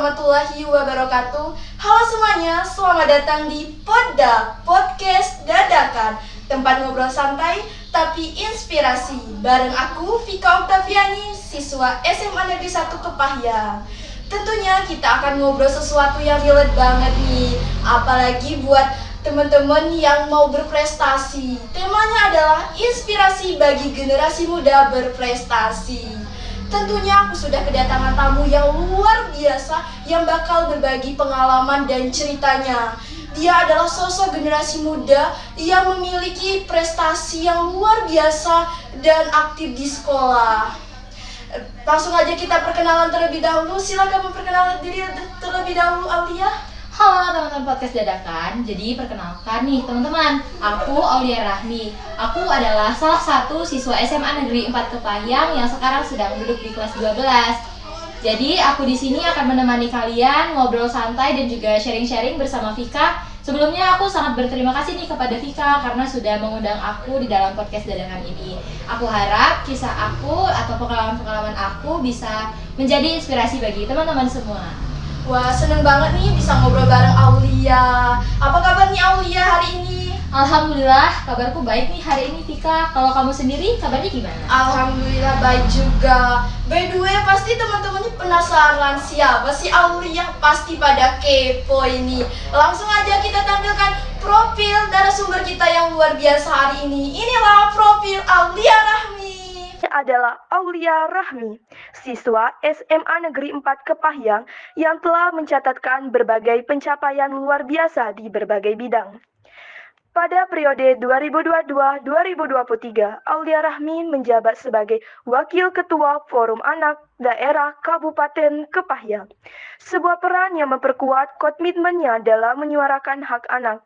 warahmatullahi wabarakatuh. Halo semuanya, selamat datang di Poddak, Podcast Dadakan, tempat ngobrol santai tapi inspirasi. Bareng aku, Vika Oktaviani, siswa SMA Negeri 1 Kepahyang. Tentunya kita akan ngobrol sesuatu yang relate banget nih, apalagi buat teman-teman yang mau berprestasi. Temanya adalah inspirasi bagi generasi muda berprestasi. Tentunya aku sudah kedatangan tamu yang luar biasa yang bakal berbagi pengalaman dan ceritanya. Dia adalah sosok generasi muda yang memiliki prestasi yang luar biasa dan aktif di sekolah. Langsung aja kita perkenalan terlebih dahulu. Silakan memperkenalkan diri terlebih dahulu, Aulia. Halo teman-teman podcast dadakan. Jadi perkenalkan nih teman-teman, aku Aulia Rahmi. Aku adalah salah satu siswa SMA Negeri 4 Kepahyang yang sekarang sedang duduk di kelas 12. Jadi aku di sini akan menemani kalian ngobrol santai dan juga sharing-sharing bersama Vika. Sebelumnya aku sangat berterima kasih nih kepada Vika karena sudah mengundang aku di dalam podcast dadakan ini. Aku harap kisah aku atau pengalaman-pengalaman aku bisa menjadi inspirasi bagi teman-teman semua. Wah, seneng banget nih bisa ngobrol bareng Aulia. Apa kabar nih Aulia hari ini? Alhamdulillah, kabarku baik nih hari ini Vika. Kalau kamu sendiri, kabarnya gimana? Alhamdulillah baik juga. By the way, pasti teman-teman penasaran siapa sih Aulia? Pasti pada kepo ini. Langsung aja kita tampilkan profil narasumber kita yang luar biasa hari ini. Inilah profil Aulia Rahmi. Adalah Aulia Rahmi, siswa SMA Negeri 4 Kepahyang yang telah mencatatkan berbagai pencapaian luar biasa di berbagai bidang. Pada periode 2022-2023, Aulia Rahmi menjabat sebagai Wakil Ketua Forum Anak Daerah Kabupaten Kepahyang. Sebuah peran yang memperkuat komitmennya dalam menyuarakan hak anak.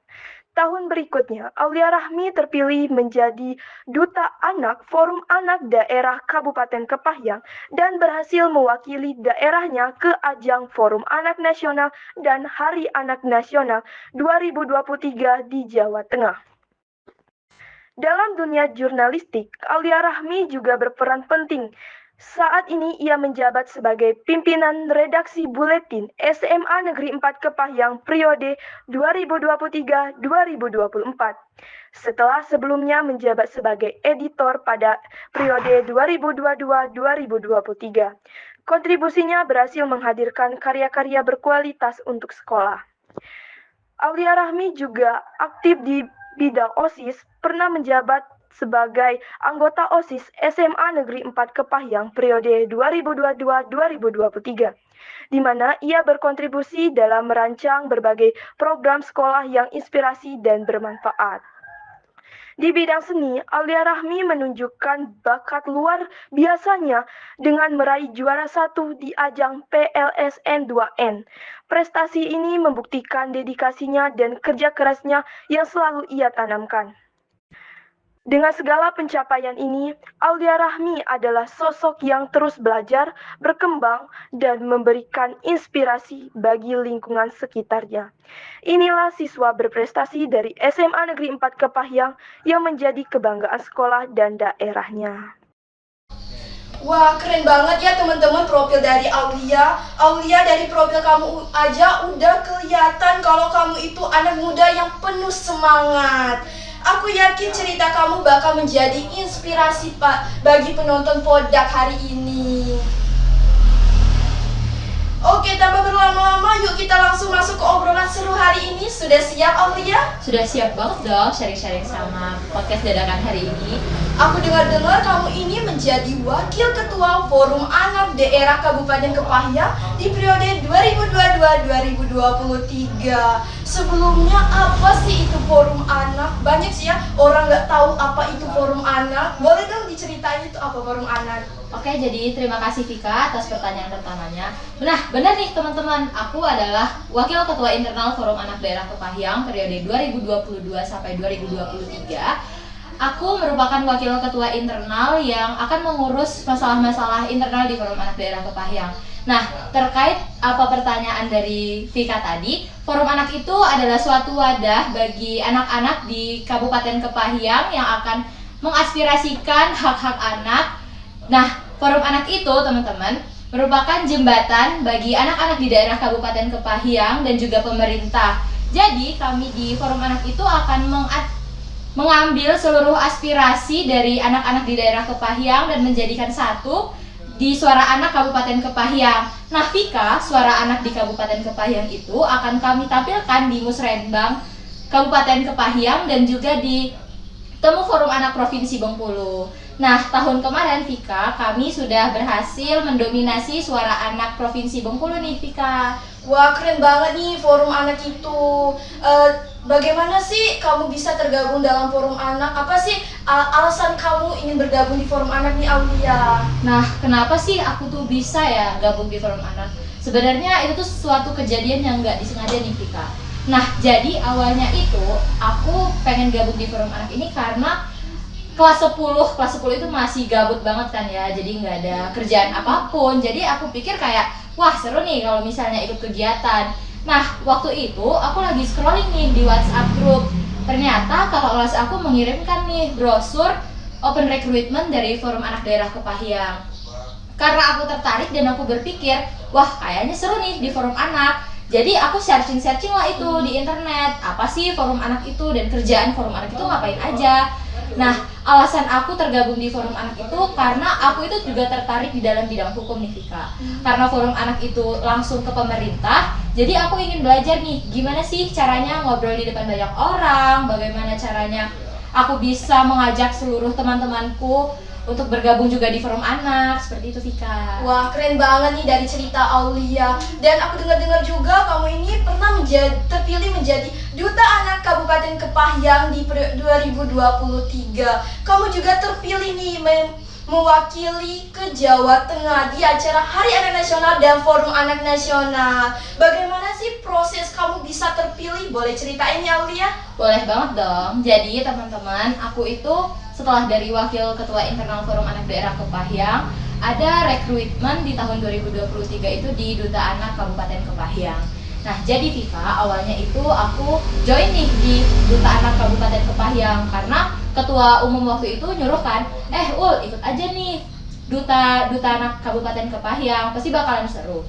Tahun berikutnya, Aulia Rahmi terpilih menjadi Duta Anak Forum Anak Daerah Kabupaten Kepahyang dan berhasil mewakili daerahnya ke ajang Forum Anak Nasional dan Hari Anak Nasional 2023 di Jawa Tengah. Dalam dunia jurnalistik, Aulia Rahmi juga berperan penting. Saat ini ia menjabat sebagai pimpinan redaksi buletin SMA Negeri 4 Kepahyang periode 2023-2024. Setelah sebelumnya menjabat sebagai editor pada periode 2022-2023. Kontribusinya berhasil menghadirkan karya-karya berkualitas untuk sekolah. Aulia Rahmi juga aktif di bidang OSIS, pernah menjabat sebagai anggota OSIS SMA Negeri 4 Kepahyang periode 2022-2023, di mana ia berkontribusi dalam merancang berbagai program sekolah yang inspirasi dan bermanfaat. Di bidang seni, Aulia Rahmi menunjukkan bakat luar biasanya dengan meraih juara 1 di ajang PLSN 2N. Prestasi ini membuktikan dedikasinya dan kerja kerasnya yang selalu ia tanamkan. Dengan segala pencapaian ini, Aulia Rahmi adalah sosok yang terus belajar, berkembang, dan memberikan inspirasi bagi lingkungan sekitarnya. Inilah siswa berprestasi dari SMA Negeri 4 Kepahyang yang menjadi kebanggaan sekolah dan daerahnya. Wah, keren banget ya teman-teman profil dari Aulia. Aulia, dari profil kamu aja udah kelihatan kalau kamu itu anak muda yang penuh semangat. Aku yakin cerita kamu bakal menjadi inspirasi bagi penonton Poddak hari ini. Oke, tanpa berlama-lama, yuk kita langsung masuk ke obrolan seru hari ini. Sudah siap, Aulia? Sudah siap banget dong sharing-sharing sama podcast dadakan hari ini. Aku dengar-dengar kamu ini menjadi Wakil Ketua Forum Anak Daerah Kabupaten Kepahyang di periode 2022-2023. Sebelumnya apa sih itu Forum Anak? Banyak sih ya orang nggak tahu apa itu Forum Anak. Boleh dong diceritain itu apa Forum Anak? Oke, jadi terima kasih Vika atas pertanyaan pertamanya. Nah, benar nih teman-teman, aku adalah Wakil Ketua Internal Forum Anak Daerah Kepahyang periode 2022 sampai 2023. Aku merupakan wakil ketua internal yang akan mengurus masalah-masalah internal di Forum Anak Daerah Kepahyang. Nah, terkait apa pertanyaan dari Vika tadi, Forum Anak itu adalah suatu wadah bagi anak-anak di Kabupaten Kepahyang yang akan mengaspirasikan hak-hak anak. Nah, Forum Anak itu teman-teman merupakan jembatan bagi anak-anak di daerah Kabupaten Kepahyang dan juga pemerintah. Jadi kami di Forum Anak itu akan mengambil seluruh aspirasi dari anak-anak di daerah Kepahyang dan menjadikan satu di Suara Anak Kabupaten Kepahyang. Nah, Vika, Suara Anak di Kabupaten Kepahyang itu akan kami tampilkan di Musrenbang Kabupaten Kepahyang dan juga di Temu Forum Anak Provinsi Bengkulu. Nah, tahun kemarin Vika, kami sudah berhasil mendominasi Suara Anak Provinsi Bengkulu nih, Vika. Wah, keren banget nih Forum Anak itu. Bagaimana sih kamu bisa tergabung dalam Forum Anak? Apa sih alasan kamu ingin bergabung di Forum Anak nih, Aulia? Nah, kenapa sih aku tuh bisa ya gabung di Forum Anak? Sebenarnya itu tuh suatu kejadian yang nggak disengaja nih, Vika. Nah, jadi awalnya itu aku pengen gabung di Forum Anak ini karena kelas 10 itu masih gabut banget kan ya, jadi nggak ada kerjaan apapun. Jadi aku pikir kayak, wah seru nih kalau misalnya ikut kegiatan. Nah, waktu itu aku lagi scrolling nih di WhatsApp group. Ternyata kakak kelas aku mengirimkan nih brosur open recruitment dari Forum Anak Daerah Kepahyang. Karena aku tertarik dan aku berpikir, wah kayaknya seru nih di Forum Anak. Jadi aku searching lah itu di internet, apa sih Forum Anak itu dan kerjaan Forum Anak itu ngapain aja. Nah, alasan aku tergabung di Forum Anak itu karena aku itu juga tertarik di dalam bidang hukum nih, Vika. Karena Forum Anak itu langsung ke pemerintah, jadi aku ingin belajar nih gimana sih caranya ngobrol di depan banyak orang, bagaimana caranya aku bisa mengajak seluruh teman-temanku untuk bergabung juga di Forum Anak, seperti itu, Vika. Wah, keren banget nih dari cerita Aulia. Dan aku dengar-dengar juga kamu ini pernah terpilih menjadi Duta Anak Kabupaten Kepahyang di 2023. Kamu juga terpilih nih mewakili ke Jawa Tengah di acara Hari Anak Nasional dan Forum Anak Nasional. Bagaimana sih proses kamu bisa terpilih? Boleh ceritain ya, Aulia? Boleh banget dong. Jadi teman-teman, aku itu setelah dari Wakil Ketua Internal Forum Anak Daerah Kepahyang, ada rekrutmen di tahun 2023 itu di Duta Anak Kabupaten Kepahyang. Nah, jadi Vika, awalnya itu aku join nih di Duta Anak Kabupaten Kepahyang karena Ketua Umum waktu itu nyuruh kan, Ul ikut aja nih Duta Anak Kabupaten Kepahyang, pasti bakalan seru.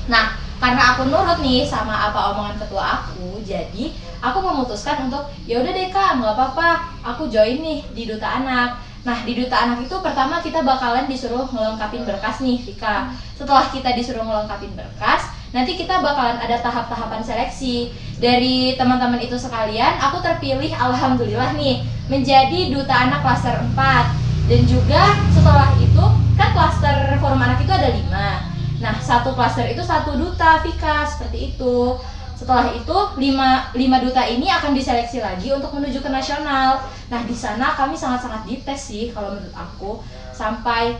Nah, karena aku nurut nih sama apa omongan ketua aku, jadi aku memutuskan untuk ya udah deh Kak, nggak apa-apa, aku join nih di Duta Anak. Nah, di Duta Anak itu pertama kita bakalan disuruh ngelengkapin berkas nih, Vika. Setelah kita disuruh ngelengkapin berkas, nanti kita bakalan ada tahap-tahapan seleksi. Dari teman-teman itu sekalian, aku terpilih alhamdulillah nih menjadi Duta Anak klaster 4. Dan juga setelah itu, kan klaster Forum Anak itu ada 5. Nah, satu klaster itu satu duta, Vika, seperti itu. Setelah itu, 5 duta ini akan diseleksi lagi untuk menuju ke nasional. Nah, di sana kami sangat-sangat dites sih kalau menurut aku, sampai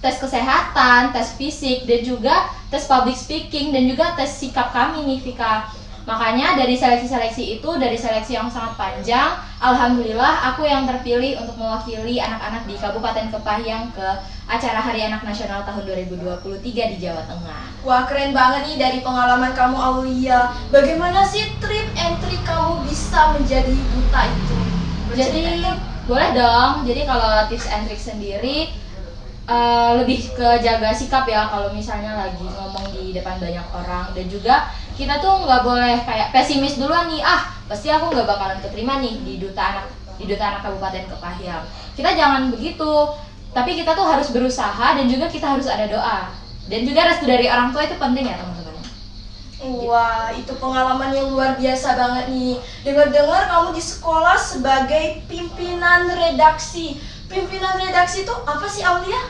tes kesehatan, tes fisik, dan juga tes public speaking, dan juga tes sikap kami nih, Vika. Makanya dari seleksi-seleksi itu, dari seleksi yang sangat panjang, alhamdulillah aku yang terpilih untuk mewakili anak-anak di Kabupaten Kepahyang ke acara Hari Anak Nasional tahun 2023 di Jawa Tengah. Wah, keren banget nih dari pengalaman kamu, Aulia. Bagaimana sih trip and trick kamu bisa menjadi duta itu? Jadi boleh dong. Jadi kalau tips and trick sendiri lebih ke jaga sikap ya kalau misalnya lagi ngomong di depan banyak orang, dan juga kita tuh nggak boleh kayak pesimis duluan nih, pasti aku nggak bakalan keterima nih di Duta Anak Kabupaten Kepahyang. Kita jangan begitu, tapi kita tuh harus berusaha dan juga kita harus ada doa, dan juga restu dari orang tua itu penting ya teman-teman. Wah, itu pengalaman yang luar biasa banget nih. Dengar-dengar kamu di sekolah sebagai pimpinan redaksi. Pimpinan redaksi itu apa sih, Aulia?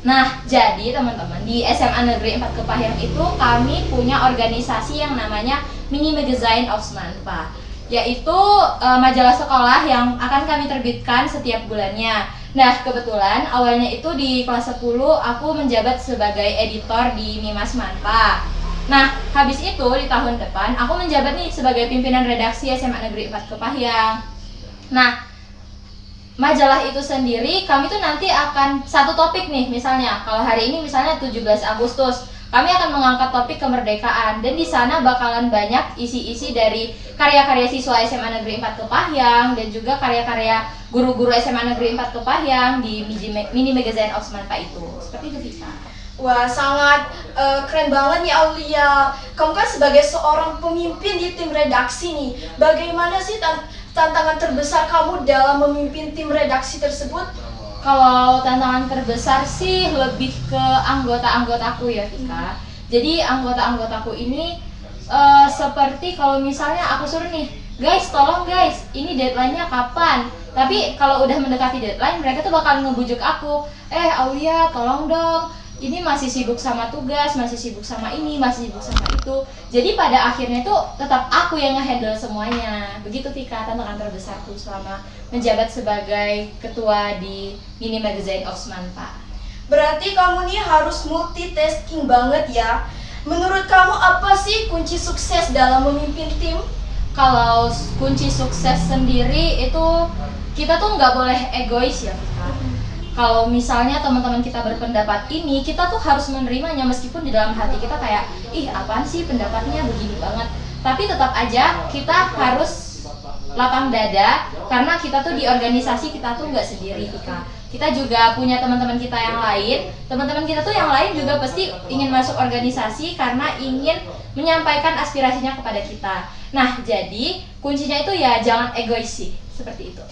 Nah, jadi teman-teman, di SMA Negeri 4 Kepahyang itu kami punya organisasi yang namanya Mini Magazine of Semanfa, yaitu majalah sekolah yang akan kami terbitkan setiap bulannya. Nah, kebetulan awalnya itu di kelas 10 aku menjabat sebagai editor di Mima Semanfa. Nah, habis itu di tahun depan aku menjabat nih sebagai pimpinan redaksi SMA Negeri 4 Kepahyang. Nah, majalah itu sendiri kami tuh nanti akan satu topik nih, misalnya kalau hari ini misalnya 17 Agustus kami akan mengangkat topik kemerdekaan, dan di sana bakalan banyak isi-isi dari karya-karya siswa SMA Negeri 4 Kepahyang dan juga karya-karya guru-guru SMA Negeri 4 Kepahyang di Mini Magazine of Semanfa itu. Seperti itu, Vika. Wah, sangat keren banget nih Aulia. Kamu kan sebagai seorang pemimpin di tim redaksi nih. Bagaimana sih tantangan terbesar kamu dalam memimpin tim redaksi tersebut? Kalau tantangan terbesar sih lebih ke anggota-anggotaku ya, Vika. Jadi anggota-anggotaku ini seperti kalau misalnya aku suruh nih, guys tolong guys, ini deadline-nya kapan? Tapi kalau udah mendekati deadline, mereka tuh bakal ngebujuk aku, Aulia tolong dong, ini masih sibuk sama tugas, masih sibuk sama ini, masih sibuk sama itu. Jadi pada akhirnya tuh tetap aku yang nge-handle semuanya. Begitu Vika tantangan terbesarku selama menjabat sebagai ketua di Mini Magazine of Semanfa. Berarti kamu nih harus multitasking banget ya. Menurut kamu apa sih kunci sukses dalam memimpin tim? Kalau kunci sukses sendiri itu kita tuh nggak boleh egois ya Vika. Kalau misalnya teman-teman kita berpendapat ini, kita tuh harus menerimanya meskipun di dalam hati kita kayak, ih apaan sih pendapatnya begini banget. Tapi tetap aja kita harus lapang dada karena kita tuh di organisasi kita tuh nggak sendiri Vika. Kita juga punya teman-teman kita yang lain. Teman-teman kita tuh yang lain juga pasti ingin masuk organisasi karena ingin menyampaikan aspirasinya kepada kita. Nah, jadi kuncinya itu ya jangan egois sih, seperti itu.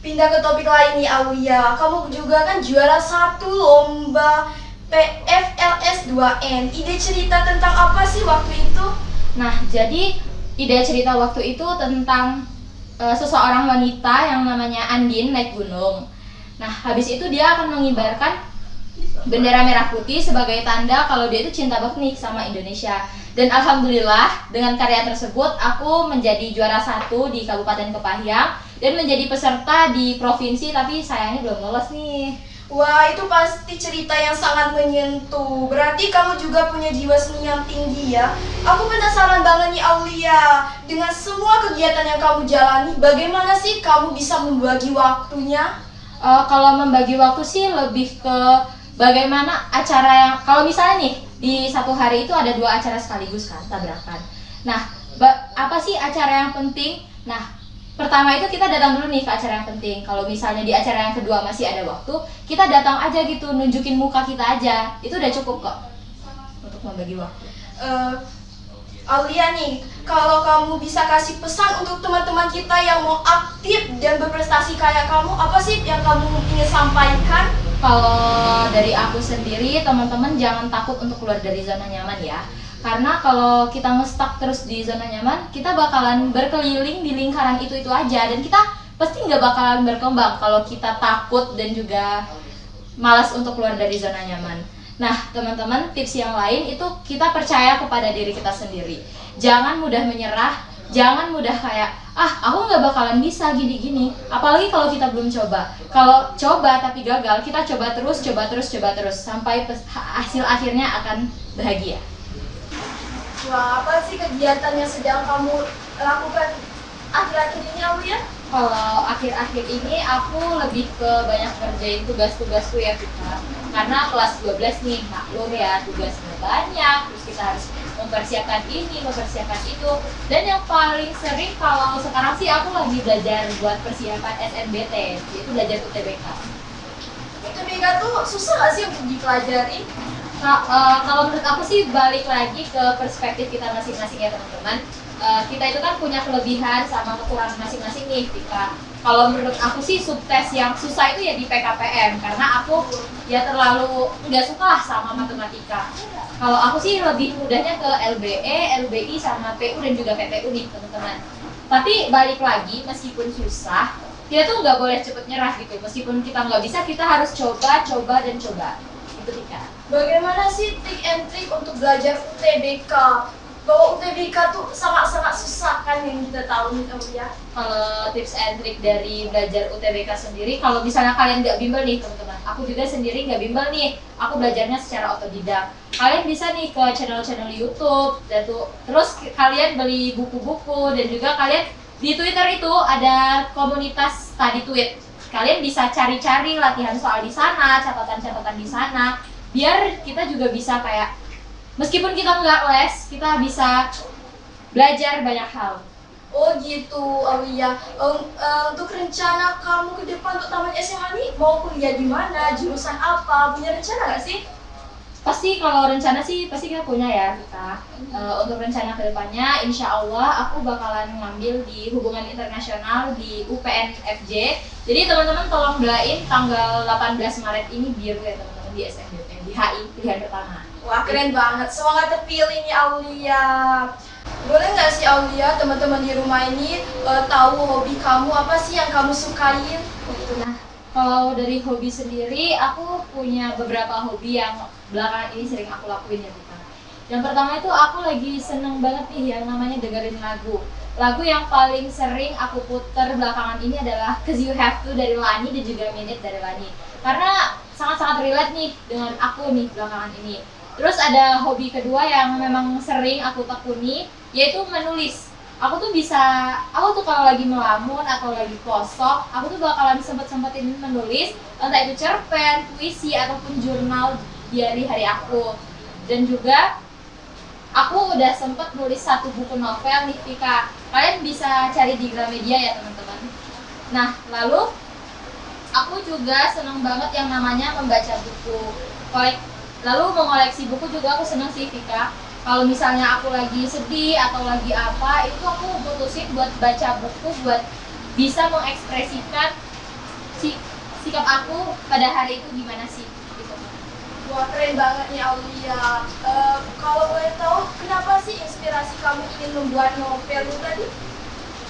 Pindah ke topik lain nih Aulia. Kamu juga kan juara 1 lomba PFLS 2N. Ide cerita tentang apa sih waktu itu? Nah, jadi ide cerita waktu itu tentang seseorang wanita yang namanya Andin naik gunung. Nah, habis itu dia akan mengibarkan bendera merah putih sebagai tanda kalau dia itu cinta banget nih sama Indonesia. Dan alhamdulillah dengan karya tersebut aku menjadi juara 1 di Kabupaten Kepahyang dan menjadi peserta di provinsi, tapi sayangnya belum lolos nih. Wah, itu pasti cerita yang sangat menyentuh. Berarti kamu juga punya jiwa seni yang tinggi ya. Aku penasaran banget nih Aulia. Dengan semua kegiatan yang kamu jalani, bagaimana sih kamu bisa membagi waktunya? Kalau membagi waktu sih lebih ke bagaimana acara yang, kalau misalnya nih di satu hari itu ada 2 acara sekaligus kan, tabrakan. Nah, apa sih acara yang penting? Nah, pertama itu kita datang dulu nih ke acara yang penting. Kalau misalnya di acara yang kedua masih ada waktu, kita datang aja gitu, nunjukin muka kita aja. Itu udah cukup kok untuk membagi waktu. Aulia nih, kalau kamu bisa kasih pesan untuk teman-teman kita yang mau aktif dan berprestasi kayak kamu, apa sih yang kamu ingin sampaikan? Kalau dari aku sendiri, teman-teman jangan takut untuk keluar dari zona nyaman ya. Karena kalau kita nge-stuck terus di zona nyaman, kita bakalan berkeliling di lingkaran itu-itu aja. Dan kita pasti nggak bakalan berkembang kalau kita takut dan juga malas untuk keluar dari zona nyaman. Nah, teman-teman, tips yang lain itu kita percaya kepada diri kita sendiri. Jangan mudah menyerah, jangan mudah kayak, aku nggak bakalan bisa gini-gini. Apalagi kalau kita belum coba. Kalau coba tapi gagal, kita coba terus, sampai hasil akhirnya akan bahagia. Wah, apa sih kegiatan yang sedang kamu lakukan akhir-akhir ini Aulia? Kalau akhir-akhir ini aku lebih ke banyak kerjain tugas-tugasku ya Vika. Karena kelas 12 nih, maklum ya, tugasnya banyak, terus kita harus mempersiapkan ini, mempersiapkan itu. Dan yang paling sering kalau sekarang sih aku lagi belajar buat persiapan SNBT, yaitu belajar UTBK. UTBK tuh susah gak sih untuk dipelajari? Kalau menurut aku sih balik lagi ke perspektif kita masing-masing ya teman-teman. Kita itu kan punya kelebihan sama kekurangan masing-masing nih Vika. Kalau menurut aku sih subtes yang susah itu ya di PKPM, karena aku ya terlalu nggak suka lah sama matematika. Kalau aku sih lebih mudahnya ke LBE, LBI sama PU dan juga PTU nih teman-teman. Tapi balik lagi, meskipun susah, kita tuh nggak boleh cepet nyerah gitu. Meskipun kita nggak bisa, kita harus coba dan coba. Itu Vika. Bagaimana sih trik and trik untuk belajar UTBK? Bahwa UTBK tuh sangat-sangat susah kan yang kita tahu nih ya. Kalau tips and trick dari belajar UTBK sendiri, kalau misalnya kalian nggak bimbel nih teman-teman, aku juga sendiri nggak bimbel nih, aku belajarnya secara otodidak. Kalian bisa nih ke channel-channel YouTube, terus kalian beli buku-buku, dan juga kalian di Twitter itu ada komunitas study tweet. Kalian bisa cari-cari latihan soal di sana, catatan-catatan di sana, biar kita juga bisa kayak, meskipun kita nggak les, kita bisa belajar banyak hal. Oh gitu, Aulia. Untuk rencana kamu ke depan untuk tamat SMA nih, mau kuliah di mana, jurusan apa, punya rencana nggak sih? Pasti kalau rencana sih pasti kita punya ya kita. Untuk rencana kedepannya, insya Allah aku bakalan ngambil di hubungan internasional di UPN FJ. Jadi teman-teman tolong doain tanggal 18 Maret ini biru ya teman-teman di SNBP, di HI pilihan pertama. Wah, keren banget. Semangat terpilih nih Aulia. Boleh nggak sih Aulia, teman-teman di rumah ini tahu hobi kamu apa sih yang kamu sukain? Nah, kalau dari hobi sendiri, aku punya beberapa hobi yang belakangan ini sering aku lakuin ya Tika. Yang pertama itu aku lagi seneng banget nih yang namanya dengerin lagu. Lagu yang paling sering aku puter belakangan ini adalah 'Cause You Have To dari Lani dan juga Minute dari Lani. Karena sangat-sangat relate nih dengan aku nih belakangan ini. Terus ada hobi kedua yang memang sering aku tekuni, yaitu menulis. Aku tuh kalau lagi melamun atau lagi kosong, aku tuh bakalan sempet-sempetin menulis, entah itu cerpen, puisi, ataupun jurnal diary hari aku. Dan juga aku udah sempet nulis 1 buku novel nih Vika. Kalian bisa cari di Gramedia ya teman-teman. Nah, lalu aku juga seneng banget yang namanya membaca buku. Lalu mengoleksi buku juga aku seneng sih Vika. Kalau misalnya aku lagi sedih atau lagi apa, itu aku putusin buat baca buku buat bisa mengekspresikan sikap aku pada hari itu gimana sih gitu. Wah, keren banget nih Aulia. Kalau boleh tahu, kenapa sih inspirasi kamu ingin membuat novel itu tadi?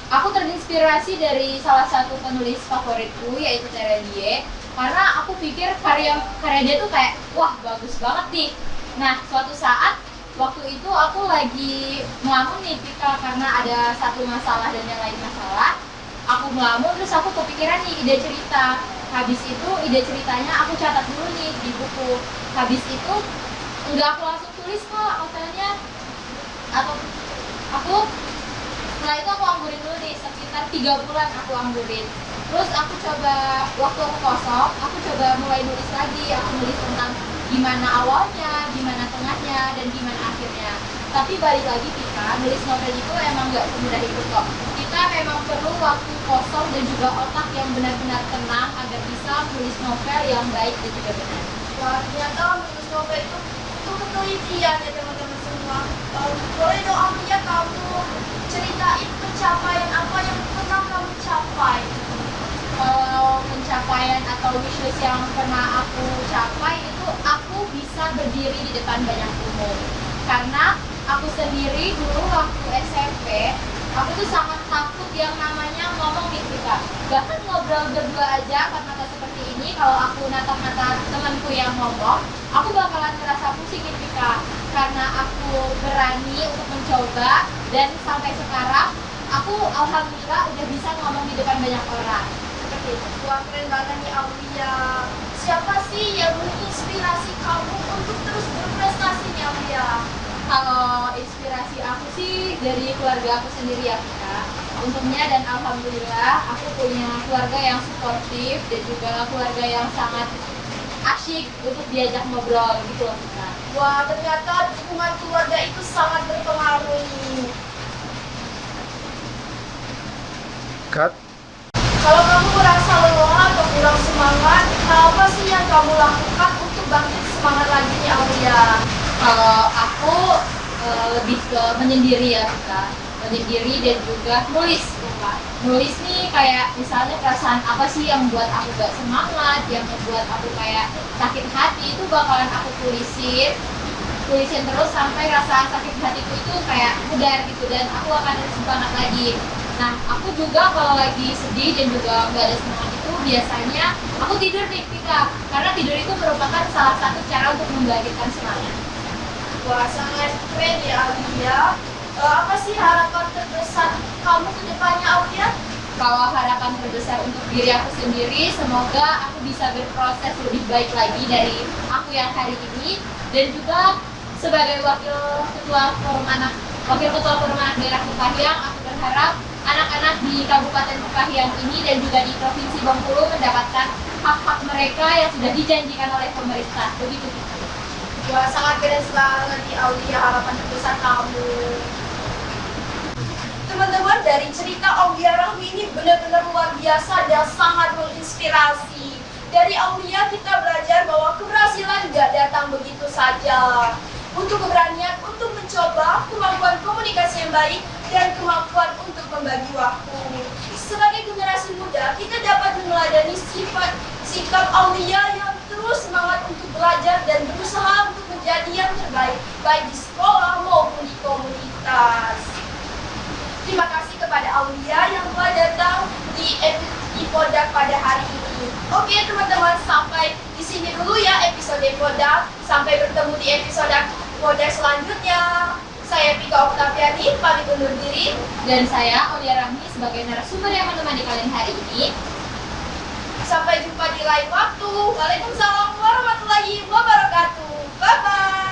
Aku terinspirasi dari salah satu penulis favoritku yaitu Terelie, karena aku pikir karya dia tuh kayak wah bagus banget nih. Nah, suatu saat waktu itu aku lagi melamun nih Vika karena ada satu masalah dan yang lain masalah. Aku melamun terus aku kepikiran nih ide cerita. Habis itu ide ceritanya aku catat dulu nih di buku. Habis itu enggak aku langsung tulis kok novelnya. Setelah itu aku anggurin dulu nih sekitar 3 bulan aku anggurin. Terus aku coba waktu aku kosong, aku coba mulai nulis lagi. Aku nulis tentang gimana awalnya, gimana tengahnya, dan gimana akhirnya. Tapi balik lagi kita, nulis novel itu emang nggak semudah itu kok. Kita memang perlu waktu kosong dan juga otak yang benar-benar tenang agar bisa menulis novel yang baik dan juga benar. Wah, ternyata menulis novel itu ketelitian ya teman-teman semua. Boleh dong Aulia kamu ceritain pencapaian apa yang pernah kamu capai? Kalau pencapaian atau wishlist yang pernah aku capai itu aku bisa berdiri di depan banyak umum. Karena aku sendiri dulu waktu SMP, aku tuh sangat takut yang namanya ngomong di kita. Bahkan ngobrol berdua aja kata-kata seperti ini, kalau aku natap-natap temanku yang ngomong, aku bakalan ngerasa pusing di kita. Karena aku berani untuk mencoba dan sampai sekarang aku alhamdulillah udah bisa ngomong di depan banyak orang. Seperti itu. Wah, keren banget nih Aulia. Siapa sih yang menginspirasi kamu untuk terus berprestasi nih Aulia? Kalau inspirasi aku sih dari keluarga aku sendiri ya Kak. Untungnya dan alhamdulillah aku punya keluarga yang suportif dan juga keluarga yang sangat asyik untuk diajak ngobrol gitu loh Kak. Wah, ternyata dukungan keluarga itu sangat berpengaruh nih. Cut. Kalau kamu merasa lelah atau kurang semangat, apa sih yang kamu lakukan untuk bangkit semangat lagi nih Aulia? Kalau aku lebih ke menyendiri ya Kak. Menyendiri dan juga nulis Kak. Nulis nih kayak misalnya perasaan apa sih yang buat aku gak semangat, yang membuat aku kayak sakit hati, itu bakalan aku tulisin terus sampai rasa sakit hatiku itu kayak pudar gitu dan aku akan semangat lagi. Nah, aku juga kalau lagi sedih dan juga nggak ada semangat itu biasanya aku tidur nih Vika, karena tidur itu merupakan salah satu cara untuk membangkitkan semangat. Wah, sangat keren ya Aulia. Apa sih harapan terbesar kamu ke depannya Aulia? Kalau harapan terbesar untuk diri aku sendiri, semoga aku bisa berproses lebih baik lagi dari aku yang hari ini, dan juga sebagai wakil ketua forum anak daerah Kepahyang, aku berharap anak-anak di Kabupaten Kepahyang ini dan juga di Provinsi Bengkulu mendapatkan hak-hak mereka yang sudah dijanjikan oleh pemerintah. Begitu. Wah, sangat keren banget di Aulia harapan terbesar kamu. Teman-teman, dari cerita Aulia Rahmi ini benar-benar luar biasa dan sangat menginspirasi. Dari Aulia kita belajar bahwa keberhasilan gak datang begitu saja. Butuh keberanian untuk mencoba, kemampuan komunikasi yang baik, dan kemampuan untuk membagi waktu. Sebagai generasi muda, kita dapat meneladani sikap Aulia yang terus semangat untuk belajar dan berusaha untuk menjadi yang terbaik, baik di sekolah maupun di komunitas. Terima kasih kepada Aulia yang telah datang di Podak pada hari ini. Oke teman-teman, sampai di sini dulu ya episode Podak. Sampai bertemu di episode Podak selanjutnya. Saya Pika Oktaviani, pamit undur diri. Dan saya Aulia Rahmi sebagai narasumber yang menemani kalian hari ini. Sampai jumpa di lain waktu. Waalaikumsalam warahmatullahi wabarakatuh. Bye-bye.